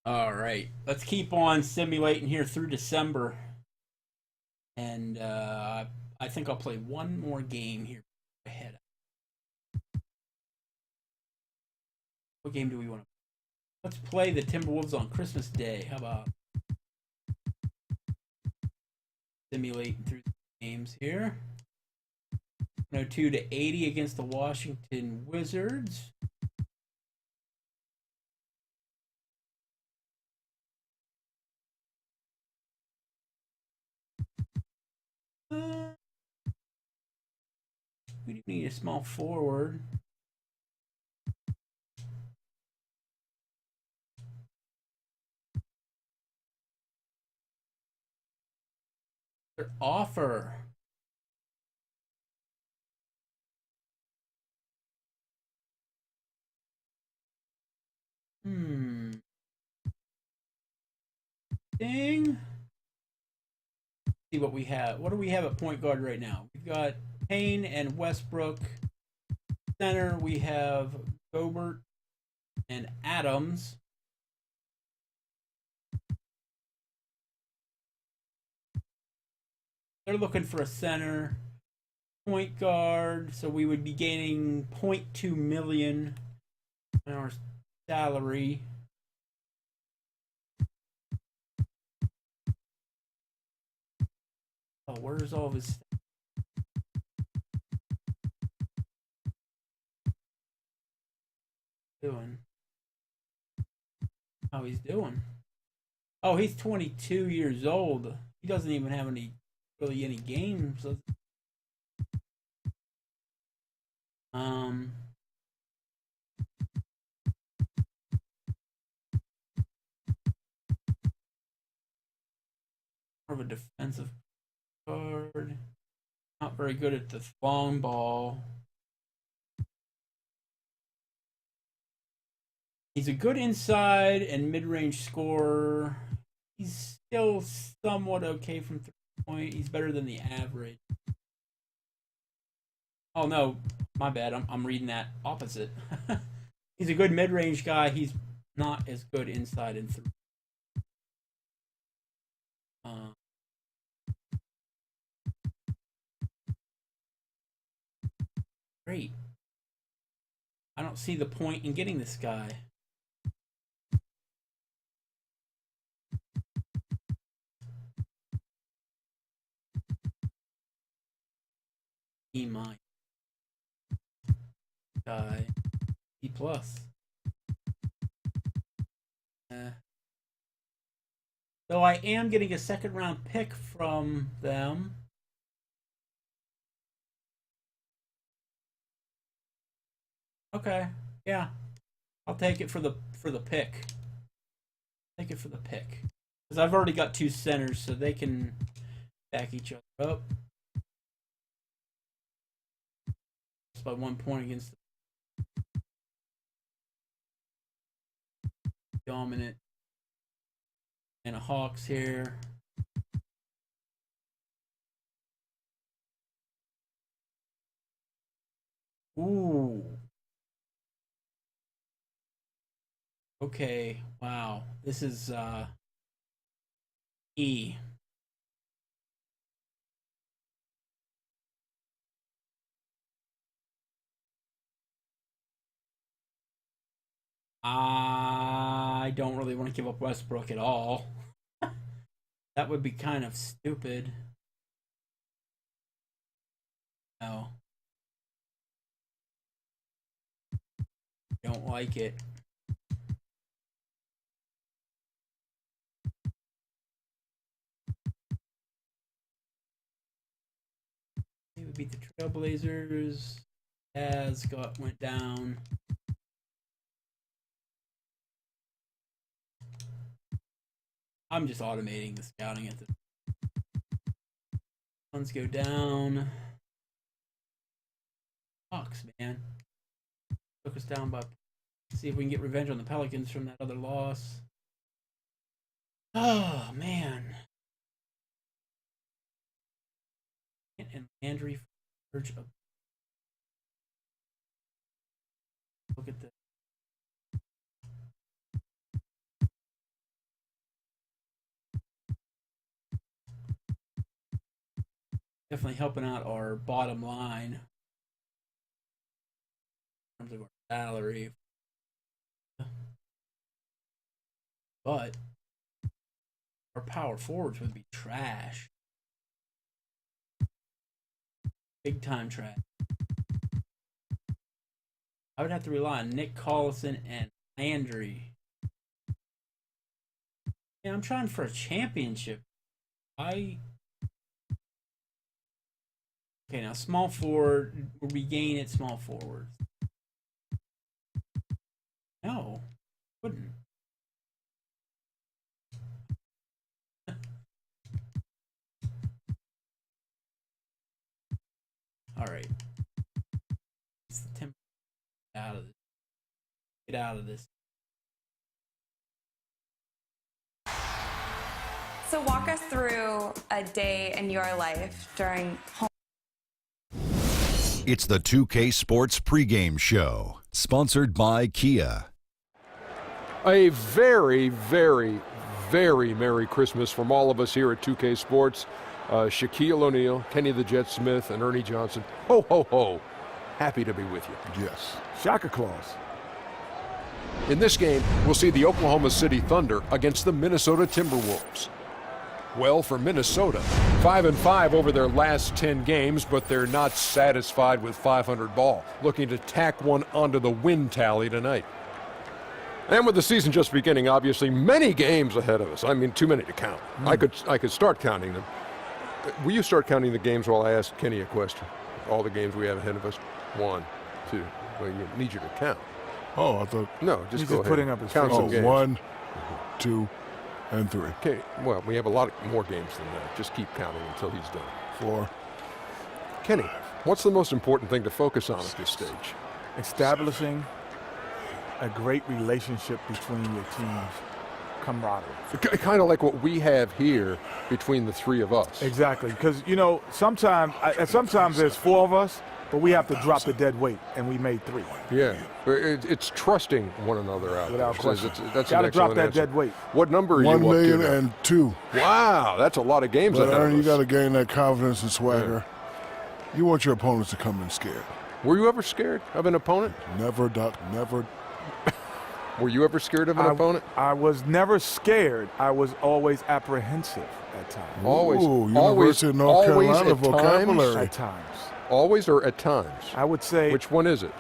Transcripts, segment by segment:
All right, let's keep on simulating here through December, and I think I'll play one more game here. Ahead, what game do we want to? Let's play the Timberwolves on Christmas Day. How about simulating through the games here? 102 to 80 against the Washington Wizards. Uh, we do need a small forward. Their offer. Hmm. Ding. See what we have. What do we have at point guard right now? We've got Payne and Westbrook. Center, we have Gobert and Adams. They're looking for a center. Point guard, so we would be gaining 0.2 million in our salary. Oh, where's all of his doing? How he's doing? Oh, he's 22 years old. He doesn't even have any games. Um, more of a defensive guard. Not very good at the long ball. He's a good inside and mid-range scorer. He's still somewhat okay from 3 point. He's better than the average. Oh no, my bad. I'm reading that opposite. He's a good mid-range guy. He's not as good inside and three. Uh, Great. I don't see the point in getting this guy. E minus guy. E plus. So I am getting a second round pick from them. Okay. Yeah. I'll take it for the pick. Take it for the pick. Because I've already got two centers, so they can back each other up. Just by 1 point against the dominant and a Hawks here. Ooh. Okay. Wow. This is E. I don't really want to give up Westbrook at all. That would be kind of stupid. No. Don't like it. They would beat the Trailblazers. As went down. I'm just automating the scouting at the Suns go down. Hawks, man. Took us down by. See if we can get revenge on the Pelicans from that other loss. Oh man. And Landry Verge of look at this. Definitely helping out our bottom line in terms of our salary. But our power forwards would be trash. Big time trash. I would have to rely on Nick Collison and Landry. Yeah, I'm trying for a championship. Okay, now small forward. We'll regain it small forward. No, wouldn't. All right. It's the temp out of this. Get out of this. So walk us through a day in your life during home. It's the 2K Sports pregame show, sponsored by Kia. A very, very, very Merry Christmas from all of us here at 2K Sports. Shaquille O'Neal, Kenny the Jet Smith, and Ernie Johnson. Ho, ho, ho. Happy to be with you. Yes. Shaka Claus. In this game, we'll see the Oklahoma City Thunder against the Minnesota Timberwolves. Well, for Minnesota, 5-5 over their last 10 games, but they're not satisfied with 500 ball. Looking to tack one onto the win tally tonight. And with the season just beginning, obviously, many games ahead of us. I mean, too many to count. I could start counting them. Will you start counting the games while I ask Kenny a question? All the games we have ahead of us. 1, 2. Well, you need you to count. Oh, I thought. No, just go ahead. Putting up his count some games. 1, 2, and 3. Okay. Well, we have a lot more games than that. Just keep counting until he's done. 4. Kenny, what's the most important thing to focus on at this stage? Establishing a great relationship between your teams. Camaraderie. Kind of like what we have here between the three of us. Exactly, because sometimes there's 4 of us, but we have to drop the dead weight, and we made 3. Yeah, it's trusting one another out. Without question. That's Got an to drop that answer. dead weight. What number are you up to? 1,000,002. Wow, that's a lot of games. But Aaron, you got to gain that confidence and swagger. Yeah. You want your opponents to come in scared. Were you ever scared of an opponent? Never, Doc. Never. Were you ever scared of an opponent? I was never scared. I was always apprehensive at times. Always. Ooh, University of North Carolina vocabulary. At times. Always or at times? I would say. Which one is it?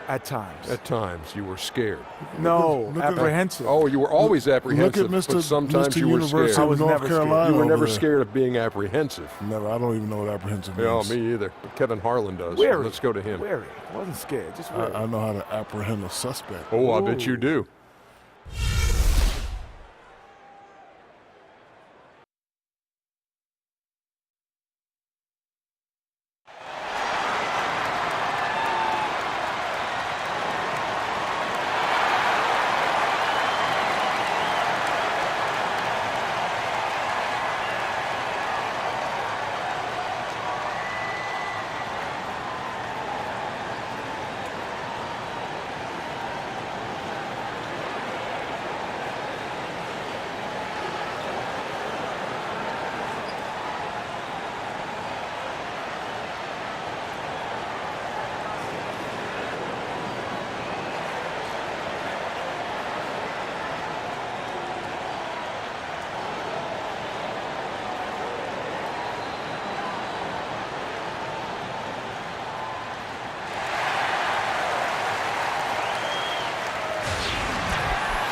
At times. At times you were scared. No, apprehensive. Oh, you were always apprehensive. Look at but sometimes Mr. you were University scared. of North Carolina. You were never there. scared of being apprehensive. Never. I don't even know what apprehensive No, means. me either. But Kevin Harlan does. Wary. Let's go to him. Wary. I wasn't scared. Just wary. I know how to apprehend a suspect. Oh, I bet you do.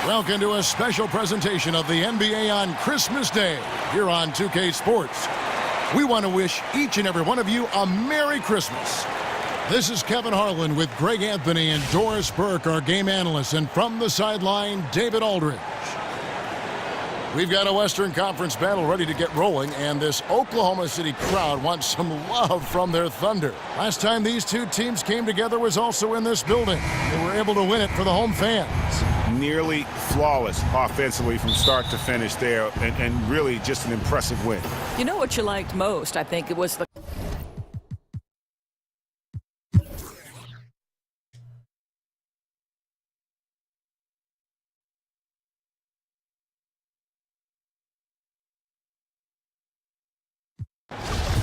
Welcome to a special presentation of the NBA on Christmas Day here on 2K Sports. We want to wish each and every one of you a Merry Christmas. This is Kevin Harlan with Greg Anthony and Doris Burke, our game analysts, and from the sideline, David Aldridge. We've got a Western Conference battle ready to get rolling, and this Oklahoma City crowd wants some love from their Thunder. Last time these two teams came together was also in this building. They were able to win it for the home fans. Nearly flawless offensively from start to finish there, and really just an impressive win. You know what you liked most? I think it was the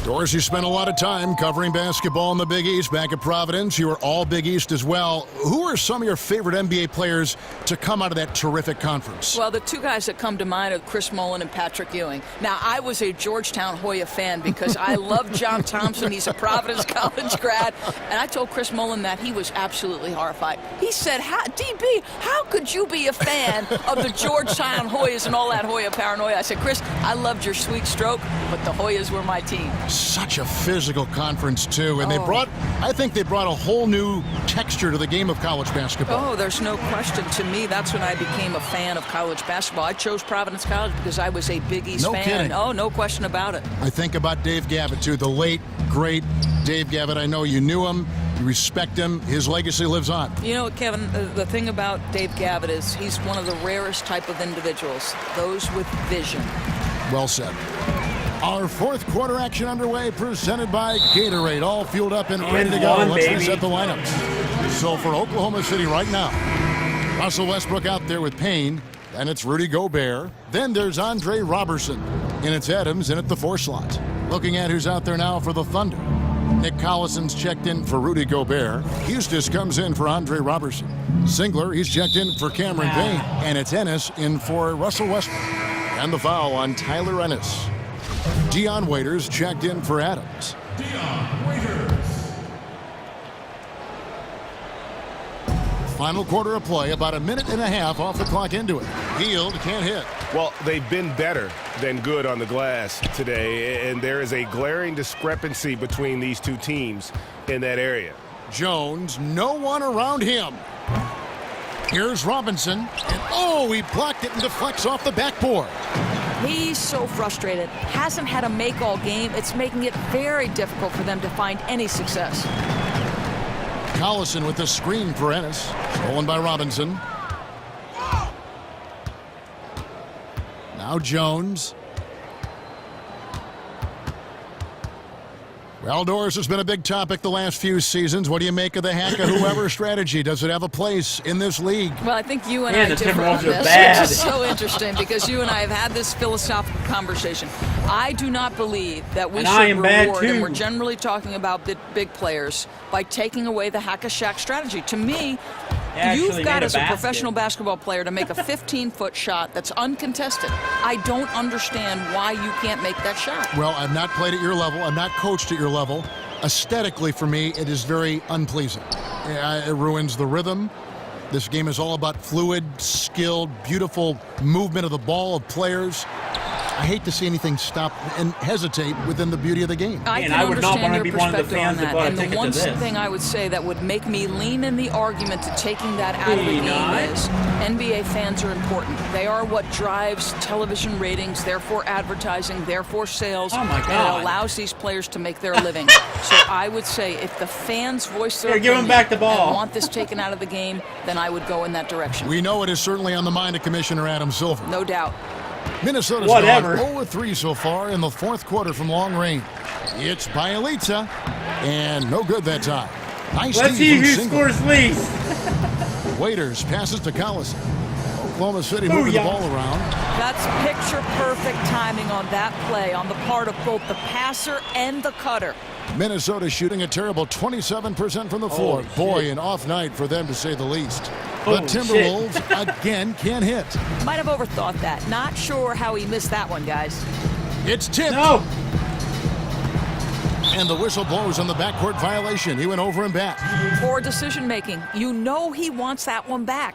Dorsey spent a lot of time covering basketball in the Big East. Back at Providence, you were all Big East as well. Who are some of your favorite NBA players to come out of that terrific conference? Well, the two guys that come to mind are Chris Mullin and Patrick Ewing. Now, I was a Georgetown Hoya fan because I love John Thompson. He's a Providence College grad. And I told Chris Mullin that he was absolutely horrified. He said, DB, how could you be a fan of the Georgetown Hoyas and all that Hoya paranoia? I said, Chris, I loved your sweet stroke, but the Hoyas were my team. Such a physical conference, too. And I think they brought a whole new texture to the game of college basketball. Oh, there's no question. To me, that's when I became a fan of college basketball. I chose Providence College because I was a Big East fan. Kidding. Oh, no question about it. I think about Dave Gavitt, too. The late, great Dave Gavitt. I know you knew him. You respect him. His legacy lives on. You know, Kevin, the thing about Dave Gavitt is he's one of the rarest type of individuals, those with vision. Well said. Our fourth quarter action underway, presented by Gatorade. All fueled up and ready to go. Let's reset the lineups. So for Oklahoma City right now, Russell Westbrook out there with Payne, and it's Rudy Gobert. Then there's Andre Robertson, and it's Adams in at the 4 slot. Looking at who's out there now for the Thunder. Nick Collison's checked in for Rudy Gobert. Eustace comes in for Andre Robertson. Singler, he's checked in for Cameron Payne, and it's Ennis in for Russell Westbrook. And the foul on Tyler Ennis. Dion Waiters checked in for Adams. Dion Waiters. Final quarter of play, about a minute and a half off the clock into it. Hield can't hit. Well, they've been better than good on the glass today, and there is a glaring discrepancy between these two teams in that area. Jones, no one around him. Here's Robinson, and he blocked it and deflects off the backboard. He's so frustrated. Hasn't had a make all game. It's making it very difficult for them to find any success. Collison with the screen for Ennis. Stolen by Robinson. Now Jones. Well, Doris, has been a big topic the last few seasons. What do you make of the hack of whoever strategy? Does it have a place in this league? Well, I think you and I differ on this, which is so interesting because you and I have had this philosophical conversation. I do not believe that we should reward, and we're generally talking about the big players, by taking away the hack-a-shack strategy. To me, you've got as a professional basketball player to make a 15-foot shot that's uncontested. I don't understand why you can't make that shot. Well, I've not played at your level. I've not coached at your level. Aesthetically, for me, it is very unpleasing. It ruins the rhythm. This game is all about fluid, skilled, beautiful movement of the ball of players. I hate to see anything stop and hesitate within the beauty of the game. I would not want to be one of the fans that bought a ticket to this. And the one thing I would say that would make me lean in the argument to taking that out of the game is NBA fans are important. They are what drives television ratings, therefore advertising, therefore sales. Oh my God. And it allows these players to make their living. So I would say if the fans voice their opinion give them back the ball. and want this taken out of the game, then I would go in that direction. We know it is certainly on the mind of Commissioner Adam Silver. No doubt. Minnesota's gone 0-3 so far in the fourth quarter from long range. It's Bielitsa, and no good that time. Nice. Let's see who scores least. Waiters passes to Collison. Oklahoma City moving the ball around. That's picture-perfect timing on that play on the part of both the passer and the cutter. Minnesota shooting a terrible 27% from the floor. Boy, an off night for them to say the least. The Timberwolves again can't hit. Might have overthought that. Not sure how he missed that one, guys. It's tipped. No. And the whistle blows on the backcourt violation. He went over and back. Poor decision making. You know he wants that one back.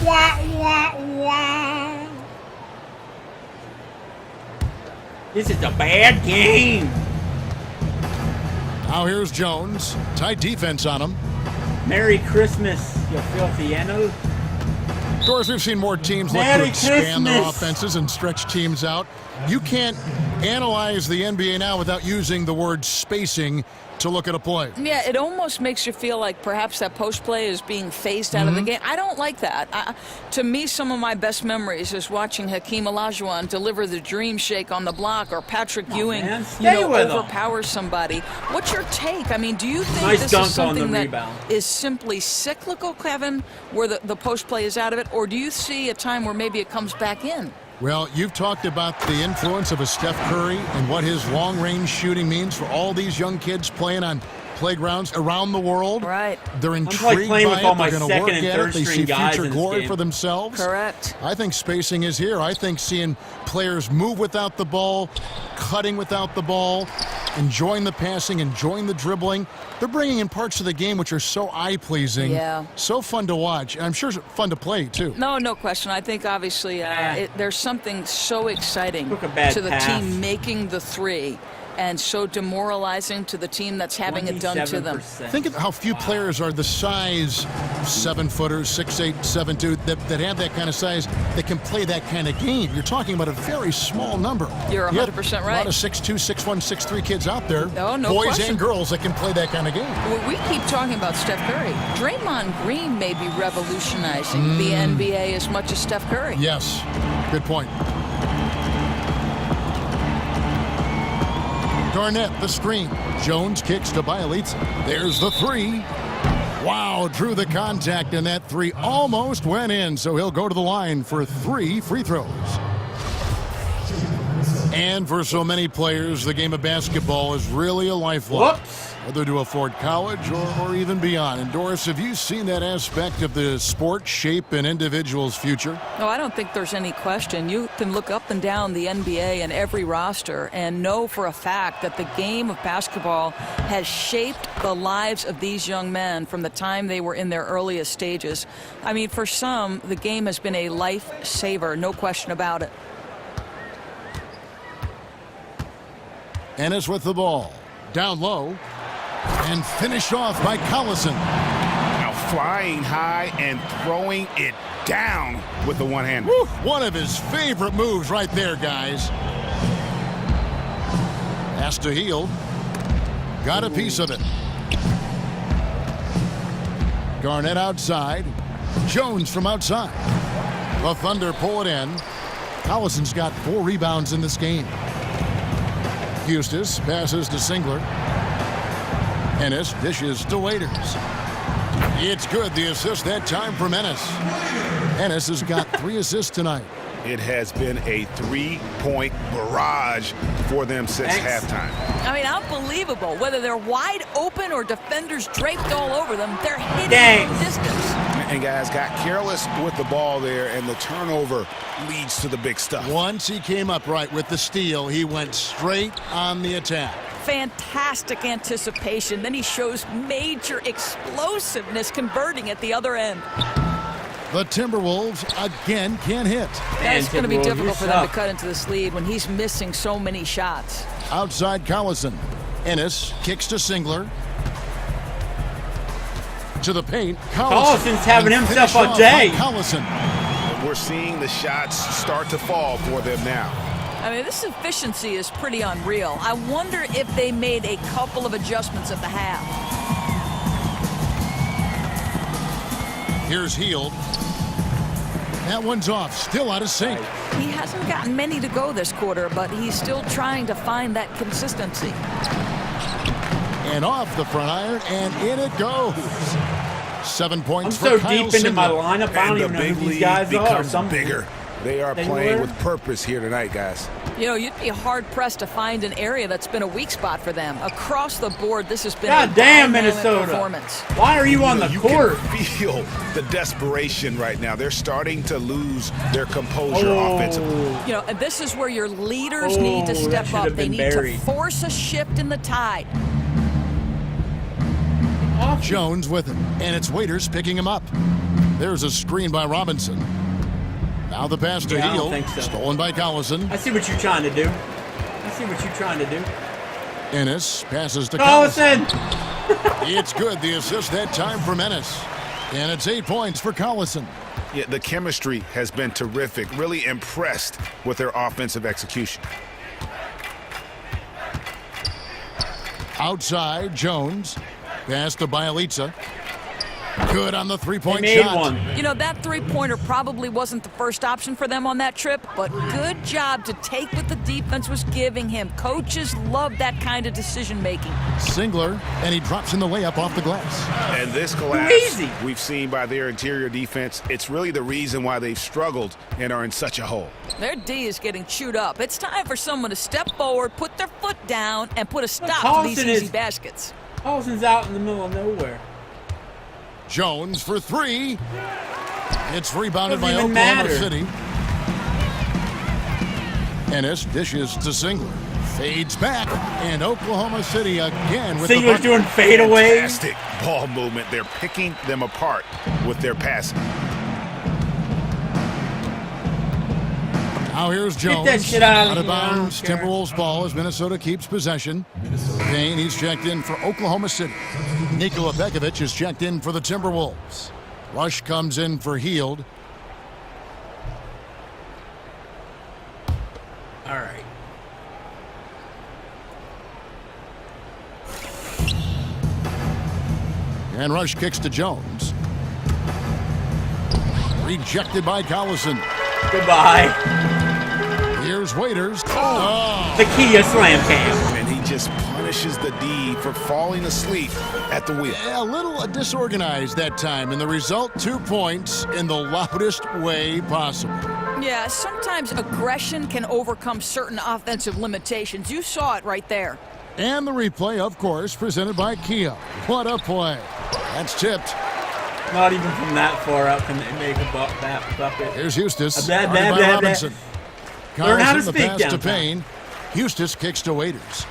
Wah, wah, wah. This is a bad game. Now here's Jones. Tight defense on him. Merry Christmas, you filthy animal. Of course, we've seen more teams look to expand their offenses and stretch teams out. You can't analyze the NBA now without using the word spacing to look at a play. Yeah, it almost makes you feel like perhaps that post play is being phased out of the game. I don't like that. To me, some of my best memories is watching Hakeem Olajuwon deliver the dream shake on the block, or Patrick Ewing, overpower somebody. What's your take? I mean, do you think this is something that is simply cyclical, Kevin, where the post play is out of it, or do you see a time where maybe it comes back in? Well, you've talked about the influence of a Steph Curry and what his long-range shooting means for all these young kids playing on playgrounds around the world. Right. They're intrigued like playing by with it. all my They're going to work second and at third it. They string see guys future in this glory game. for themselves. Correct. I think spacing is here. I think seeing players move without the ball, cutting without the ball, enjoying the passing, enjoying the dribbling. They're bringing in parts of the game which are so eye-pleasing. Yeah. So fun to watch. And I'm sure it's fun to play, too. No question. I think, obviously, there's something so exciting Took a bad to the pass. team making the three and so demoralizing to the team that's having it done to them. 27%. Think of how few players are the size 7-footers, 6'8", 7'2", that have that kind of size that can play that kind of game. You're talking about a very small number. You're You have 100% A right. lot of 6'2", 6'1", 6'3" kids out there, No boys question. and girls that can play that kind of game. Well, we keep talking about Steph Curry. Draymond Green may be revolutionizing the NBA as much as Steph Curry. Yes, good point. Garnett, the screen. Jones kicks to Bielitsa. There's the three. Wow, drew the contact, and that three almost went in, so he'll go to the line for 3 free throws. And for so many players, the game of basketball is really a lifeline. Whoops. Whether to afford college or even beyond. And Doris, have you seen that aspect of the sport shape an individual's future? No, I don't think there's any question. You can look up and down the NBA and every roster and know for a fact that the game of basketball has shaped the lives of these young men from the time they were in their earliest stages. I mean, for some, the game has been a lifesaver, no question about it. Ennis with the ball. Down low. And finished off by Collison. Now flying high and throwing it down with the one-hander. Woo, one of his favorite moves right there, guys. Has to Hield. Got a piece of it. Garnett outside. Jones from outside. The Thunder pull it in. Collison's got 4 rebounds in this game. Eustace passes to Singler. Ennis dishes to Waiters. It's good. The assist that time from Ennis. Ennis has got 3 assists tonight. It has been a 3-point barrage for them since halftime. I mean, unbelievable. Whether they're wide open or defenders draped all over them, they're hitting from distance. And guys got careless with the ball there, and the turnover leads to the big stuff. Once he came up right with the steal, he went straight on the attack. Fantastic anticipation. Then he shows major explosiveness converting at the other end. The Timberwolves again can't hit. That's going to be Timberwolves, difficult you for them to suck. cut into this lead when he's missing so many shots. Outside Collison. Ennis kicks to Singler. To the paint. Collison's having And himself finished a off day. by Collison. We're seeing the shots start to fall for them now. I mean, this efficiency is pretty unreal. I wonder if they made a couple of adjustments at the half. Here's Hield. That one's off. Still out of sync. He hasn't gotten many to go this quarter, but he's still trying to find that consistency. And off the front iron, and in it goes. 7 I'm points so for Kyle deep into my Singler. lineup, I don't And the even know big who these lead guys are. becomes Some bigger. They are They playing were. with purpose here tonight, guys. You know, you'd be hard-pressed to find an area that's been a weak spot for them. Across the board, this has been God a damn, dynamic Minnesota. performance. Why are you on the You court? can feel the desperation right now. They're starting to lose their composure offensively. You know, and this is where your leaders need to that step should up. have They been need buried. to force a shift in the tide. Jones with it, and it's Waiters picking him up. There's a screen by Robinson. Now the pass to Yeah, I don't Hield, think so. stolen by Collison. I see what you're trying to do. I see what you're trying to do. Ennis passes to Collison. Collison! It's good. The assist that time from Ennis. And it's 8 points for Collison. Yeah, the chemistry has been terrific. Really impressed with their offensive execution. Outside, Jones. Pass to Bielitsa. Good on the three-point They made shot. one. You know, that three-pointer probably wasn't the first option for them on that trip, but good job to take what the defense was giving him. Coaches love that kind of decision-making. Singler, and he drops in the layup off the glass. And this collapse Easy. we've seen by their interior defense, it's really the reason why they've struggled and are in such a hole. Their D is getting chewed up. It's time for someone to step forward, put their foot down, and put a stop to these Collison easy is- baskets. Paulson's out in the middle of nowhere. Jones for three. It's rebounded by Doesn't Oklahoma even matter. City. Ennis dishes to Singler. Fades back, and Oklahoma City again with the Singler's bucket. doing fadeaways. Fantastic ball movement. They're picking them apart with their passing. Now here's Jones. that shit out of of here. I don't bounds. care. Timberwolves ball as Minnesota keeps possession. Payne, he's checked in for Oklahoma City. Nikola Pekovic is checked in for the Timberwolves. Rush comes in for Heald. All right. And Rush kicks to Jones. Rejected by Collison. Goodbye. Here's Waiters. The Kia slam cam. And he just punishes the D for falling asleep at the wheel. A little disorganized that time, and the result 2 points in the loudest way possible. Yeah, sometimes aggression can overcome certain offensive limitations. You saw it right there. And the replay, of course, presented by Kia. What a play. That's tipped. Not even from that far out can they make a bucket. Here's Eustace. Bad, guarded bad, by bad, Robinson. Learn how to Collison, the speak pass to downtown. Payne. Eustace kicks to Waiters.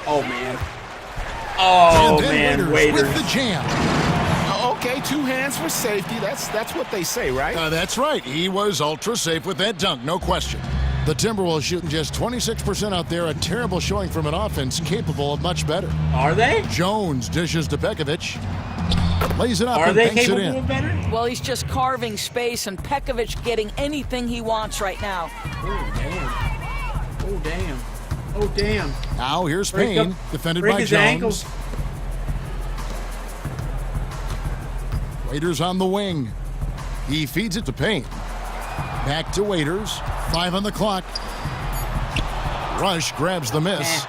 Oh, man. Oh, And then man. Waiters Waiters. with the jam. Okay, 2 hands for safety. That's what they say, right? That's right. He was ultra safe with that dunk, no question. The Timberwolves shooting just 26% out there, a terrible showing from an offense capable of much better. Are they? Jones dishes to Pekovic. Lays it up Are and they banks it capable in. of better? Well, he's just carving space, and Pekovic getting anything he wants right now. Oh, damn. Oh, damn. Oh, damn. Now here's Break Payne, up- defended break by his Jones. ankles. Waiters on the wing. He feeds it to Payne. Back to Waiters. 5 on the clock. Rush grabs the miss.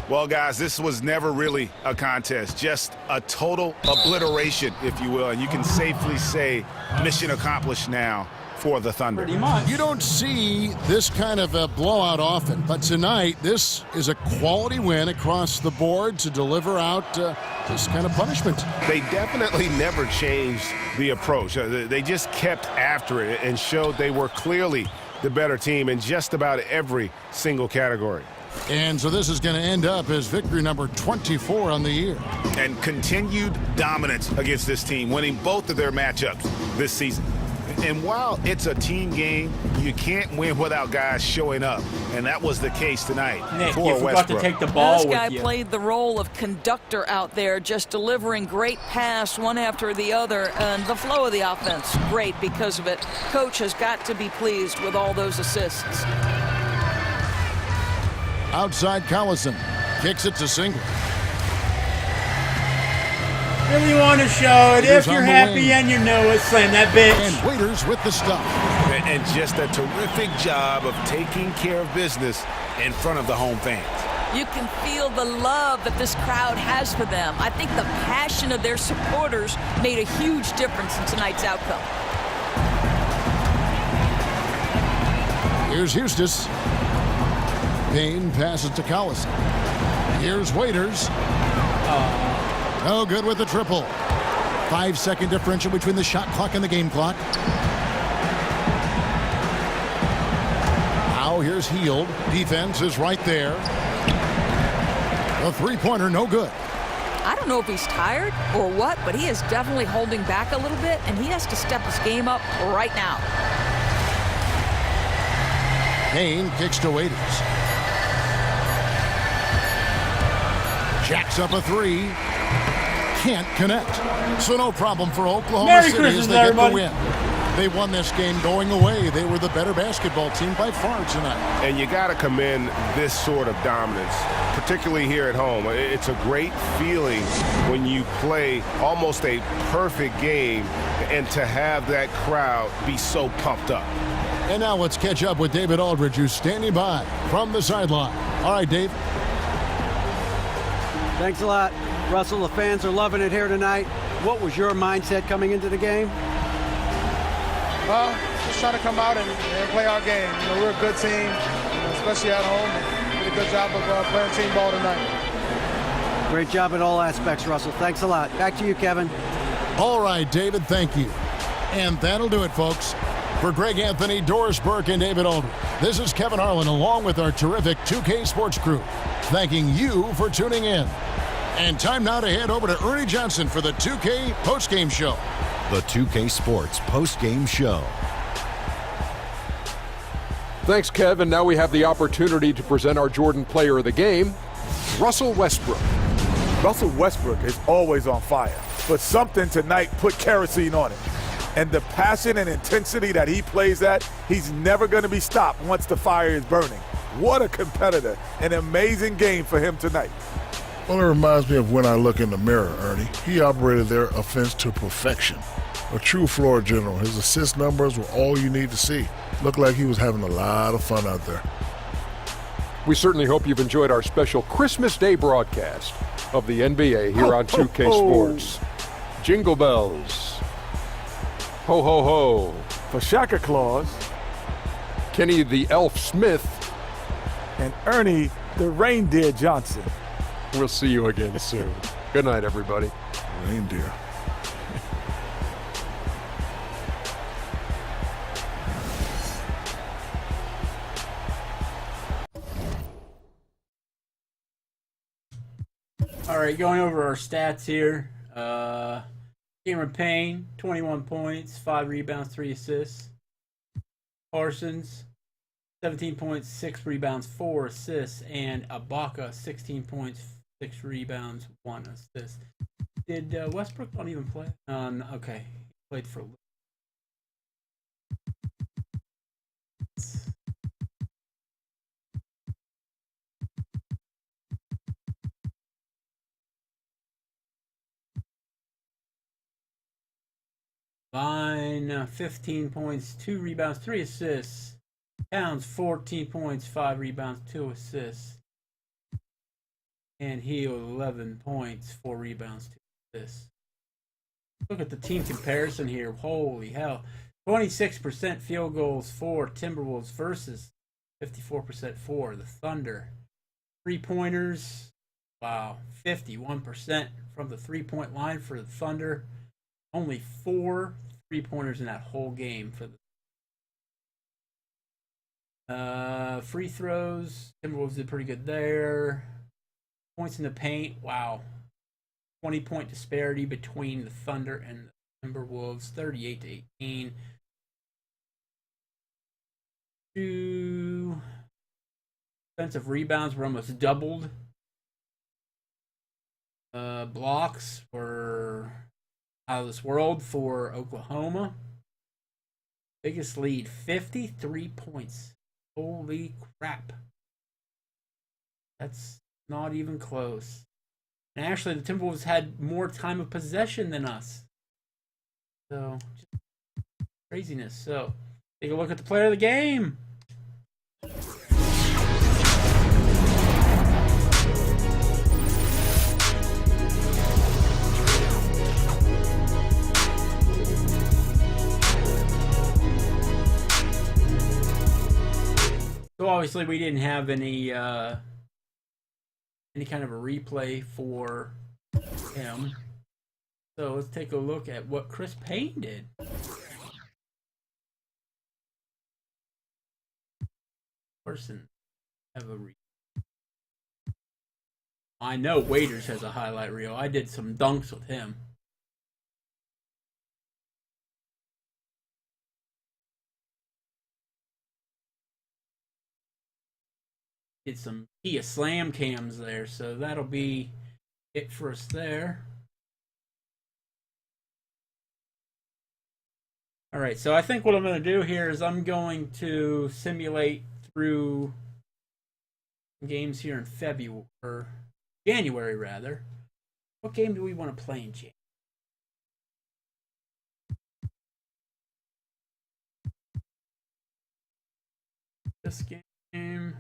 Well, guys, this was never really a contest, just a total obliteration, if you will. And you can safely say mission accomplished now for the Thunder. Pretty much. You don't see this kind of a blowout often, but tonight this is a quality win across the board to deliver out this kind of punishment. They definitely never changed the approach. They just kept after it and showed they were clearly the better team in just about every single category. And so this is going to end up as victory number 24 on the year. And continued dominance against this team, winning both of their matchups this season. And while it's a team game, you can't win without guys showing up. And that was the case tonight Nick, for you forgot Westbrook. to take the ball This with guy you. played the role of conductor out there, just delivering great pass one after the other, and the flow of the offense, great because of it. Coach has got to be pleased with all those assists. Outside Collison kicks it to Singler. Really want to show it. Waiters If you're on the happy wing. and you know it, slam that bitch. And Waiters with the stuff. And just a terrific job of taking care of business in front of the home fans. You can feel the love that this crowd has for them. I think the passion of their supporters made a huge difference in tonight's outcome. Here's Eustace. Payne passes to Collison. Here's Waiters. No good with the triple. 5-second differential between the shot clock and the game clock. Now here's Heald. Defense is right there. The three-pointer, no good. I don't know if he's tired or what, but he is definitely holding back a little bit, and he has to step his game up right now. Payne kicks to Waiters. Jacks up a three. Can't connect. So no problem for Oklahoma Merry City Christmas, as they get everybody. the win. They won this game going away. They were the better basketball team by far tonight. And you got to commend this sort of dominance, particularly here at home. It's a great feeling when you play almost a perfect game and to have that crowd be so pumped up. And now let's catch up with David Aldridge, who's standing by from the sideline. All right, Dave. Thanks a lot. Russell, the fans are loving it here tonight. What was your mindset coming into the game? Just trying to come out and play our game. You know, we're a good team, especially at home. Did a good job of playing team ball tonight. Great job in all aspects, Russell. Thanks a lot. Back to you, Kevin. All right, David, thank you. And that'll do it, folks. For Greg Anthony, Doris Burke, and David Aldridge, this is Kevin Harlan along with our terrific 2K Sports crew, thanking you for tuning in. And time now to head over to Ernie Johnson for the 2K postgame show. The 2K Sports postgame show. Thanks, Kev. And now we have the opportunity to present our Jordan Player of the Game, Russell Westbrook. Russell Westbrook is always on fire, but something tonight put kerosene on it. And the passion and intensity that he plays at, he's never going to be stopped once the fire is burning. What a competitor. An amazing game for him tonight. Well, it reminds me of when I look in the mirror, Ernie. He operated their offense to perfection. A true floor general. His assist numbers were all you need to see. Looked like he was having a lot of fun out there. We certainly hope you've enjoyed our special Christmas Day broadcast of the NBA here on 2K Sports. Jingle bells. Ho, ho, ho. For Shaka Claus. Kenny the Elf Smith. And Ernie the Reindeer Johnson. We'll see you again soon. Good night, everybody. Reindeer. All right, going over our stats here. Cameron Payne, 21 points, 5 rebounds, 3 assists. Parsons, 17 points, 6 rebounds, 4 assists. And Ibaka, 16 points, 6 rebounds, 1 assist. Did Westbrook not even play? Okay, he played for a little. Vine, 15 points, 2 rebounds, 3 assists. Towns, 14 points, 5 rebounds, 2 assists. And Hill, 11 points, 4 rebounds, 2 assists. Look at the team comparison here. Holy hell. 26% field goals for Timberwolves versus 54% for the Thunder. 3-pointers, wow, 51% from the 3-point line for the Thunder. Only 4 3-pointers in that whole game for the free throws. Timberwolves did pretty good there. Points in the paint, wow. 20-point disparity between the Thunder and the Timberwolves, 38-18. 2 defensive rebounds were almost doubled. Blocks were out of this world for Oklahoma. Biggest lead, 53 points. Holy crap. That's not even close. And actually, the Timberwolves had more time of possession than us. So, just craziness. So, take a look at the player of the game. So obviously we didn't have any kind of a replay for him. So let's take a look at what Chris Payne did. Person have a I know Waiters has a highlight reel. I did some dunks with him. Did some Kia Slam cams there, so that'll be it for us there. All right, so I think what I'm going to do here is I'm going to simulate through games here in February, or January rather. What game do we want to play in January? This game.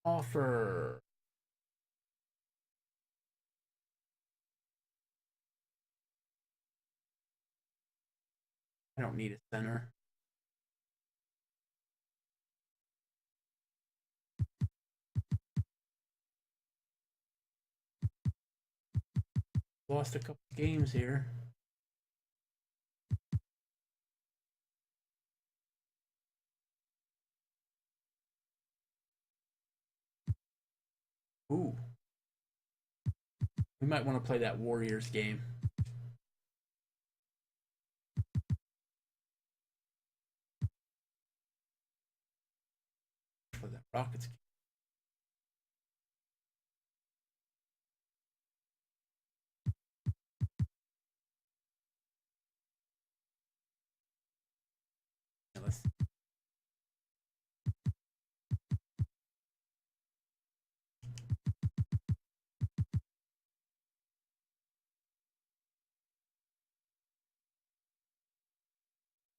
Offer. I don't need a center. Lost a couple games here. Ooh. We might want to play that Warriors game. For the Rockets game. Let's see.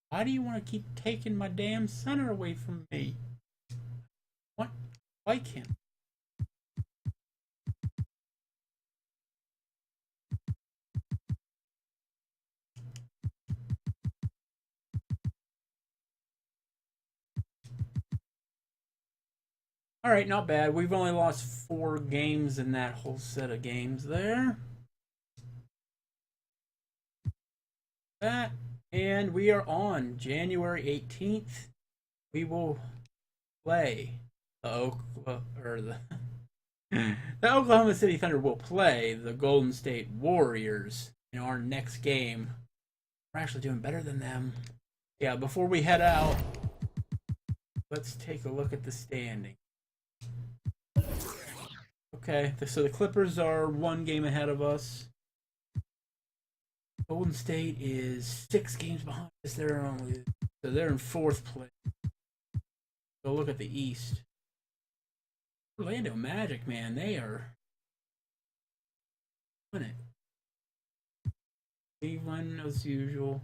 Why do you want to keep taking my damn center away from me? What? Like him. All right, not bad. We've only lost 4 games in that whole set of games there. That, and we are on January 18th. We will play the Oklahoma City Thunder will play the Golden State Warriors in our next game. We're actually doing better than them. Yeah, before we head out, let's take a look at the standing. Okay, so the Clippers are 1 game ahead of us. Golden State is 6 games behind us. They're in 4th place. Go look at the East. Orlando Magic, man, they are winning. Cleveland, as usual.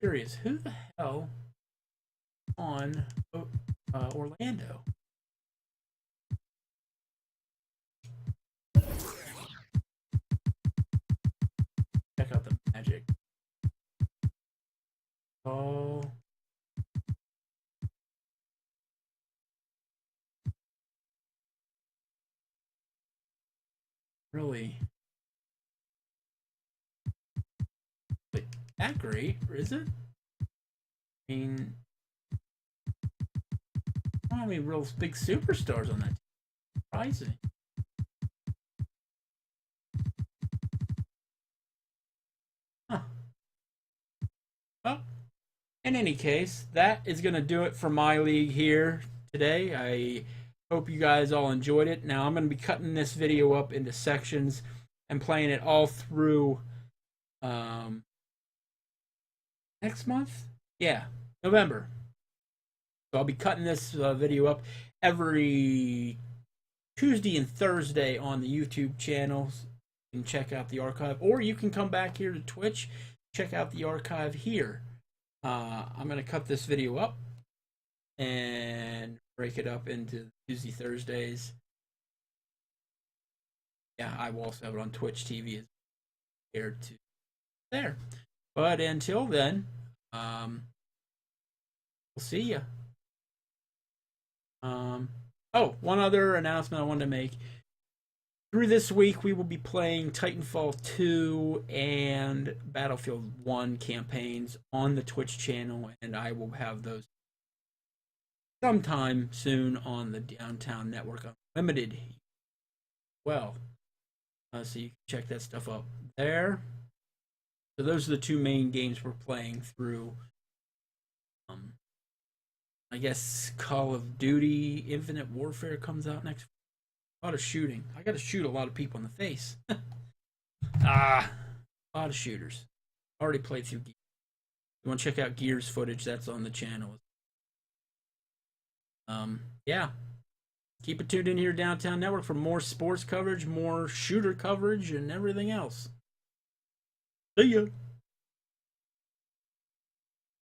Curious, who the hell on Orlando? Check out the Magic. Oh. Really? Like, that great, is it? I mean, I don't have any real big superstars on that team. Surprising. Huh. Well, in any case, that is going to do it for my league here today. I hope you guys all enjoyed it. Now, I'm going to be cutting this video up into sections and playing it all through next month? Yeah, November. So I'll be cutting this video up every Tuesday and Thursday on the YouTube channels. You can check out the archive, or you can come back here to Twitch, check out the archive here. I'm going to cut this video up and break it up into Tuesday, Thursdays. Yeah, I will also have it on Twitch TV as compared to there. But until then, we'll see ya. Oh, one other announcement I wanted to make. Through this week, we will be playing Titanfall 2 and Battlefield 1 campaigns on the Twitch channel, and I will have those sometime soon on the Downtown Network Unlimited. Well, so you can check that stuff up there. So those are the 2 main games we're playing through. I guess Call of Duty Infinite Warfare comes out next week. A lot of shooting. I got to shoot a lot of people in the face. A lot of shooters. Already played through Gears. You want to check out Gears footage? That's on the channel. Yeah. Keep it tuned in here, Downtown Network, for more sports coverage, more shooter coverage, and everything else. See ya.